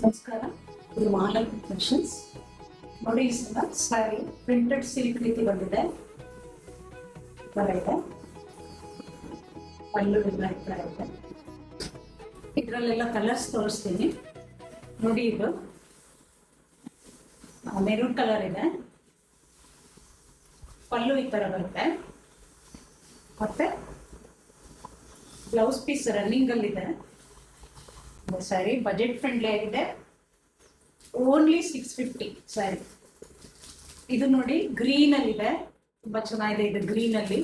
ನಮಸ್ಕಾರ. ಇದು ಮಹಾಲಕ್ಷ್ಮಿ ಫ್ಯಾಷನ್ಸ್. ನೋಡಿ, ಈ ಸಲ ಸ್ಯಾರಿ ಪ್ರಿಂಟೆಡ್ ಸಿಲ್ಕ್ ರೀತಿ ಬಂದಿದೆ. ತರ ಇದೆ, ಪಲ್ಲು ಎಲ್ಲ ಈ ತರ ಇದೆ. ಇದರಲ್ಲೆಲ್ಲ ಕಲರ್ಸ್ ತೋರಿಸ್ತೀನಿ ನೋಡಿ. ಇದು ಮೆರೂನ್ ಕಲರ್ ಇದೆ, ಪಲ್ಲು ಈ ತರ ಬರುತ್ತೆ, ಮತ್ತೆ ಬ್ಲೌಸ್ ಪೀಸ್ ರನ್ನಿಂಗ್ ಅಲ್ಲಿ ಇದೆ. ಸ್ಯಾರಿ ಬಜೆಟ್ ಫ್ರೆಂಡ್ಲಿ ಆಗಿದೆ, ಓನ್ಲಿ 650 ಸ್ಯಾರಿ. ಇದು ನೋಡಿ ಗ್ರೀನ್ ಅಲ್ಲಿ ಇದೆ, ತುಂಬಾ ಚೆನ್ನಾಗಿದೆ. ಇದು ಗ್ರೀನ್ ಅಲ್ಲಿ,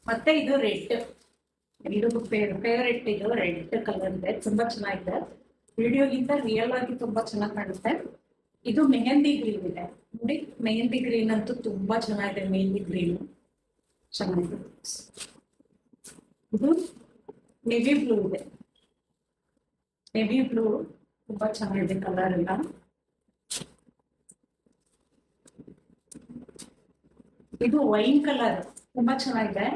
ಮತ್ತೆ ಇದು ರೆಡ್. ಇದು ಫೇವರೆಟ್. ಇದು ರೆಡ್ ಕಲರ್ ಇದೆ, ತುಂಬಾ ಚೆನ್ನಾಗಿದೆ. ವಿಡಿಯೋಗಿಂತ ರಿಯಲ್ ಆಗಿ ತುಂಬಾ ಚೆನ್ನಾಗಿ ಕಾಣುತ್ತೆ. ಇದು ಮೆಹಂದಿ ಗ್ರೀನ್ ಇದೆ ನೋಡಿ. ಮೆಹಂದಿ ಗ್ರೀನ್ ಅಂತೂ ತುಂಬಾ ಚೆನ್ನಾಗಿದೆ. ಮೆಹಂದಿ ಗ್ರೀನ್ ಚೆನ್ನಾಗಿದೆ. ಇದು ನೆವಿ ಬ್ಲೂ ಇದೆ. ನೆವಿ ಬ್ಲೂ ತುಂಬಾ ಚೆನ್ನಾಗಿದೆ ಕಲರ್ ಎಲ್ಲ. ಇದು ವೈನ್ ಕಲರ್, ತುಂಬಾ ಚೆನ್ನಾಗಿದೆ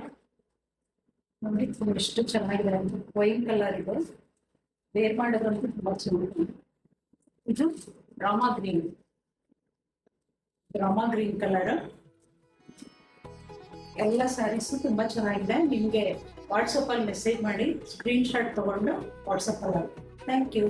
ನೋಡಿ. ಎಷ್ಟು ಚೆನ್ನಾಗಿದೆ ಅಂತ ವೈನ್ ಕಲರ್. ಇದು ವೇರ್ ಮಾಡೋದಂತೂ ತುಂಬಾ ಚೆನ್ನಾಗಿದೆ. ಇದು ರಾಮಾ ಗ್ರೀನ್ ಕಲರ್. ಎಲ್ಲ ಸ್ಯಾರೀಸು ತುಂಬಾ ಚೆನ್ನಾಗಿದೆ. ನಿಮಗೆ ವಾಟ್ಸಪ್ ಅಲ್ಲಿ ಮೆಸೇಜ್ ಮಾಡಿ ಸ್ಕ್ರೀನ್ ಶಾಟ್ ತಗೊಂಡು ವಾಟ್ಸಪ್ ಅಲ್ಲಿ. Thank you.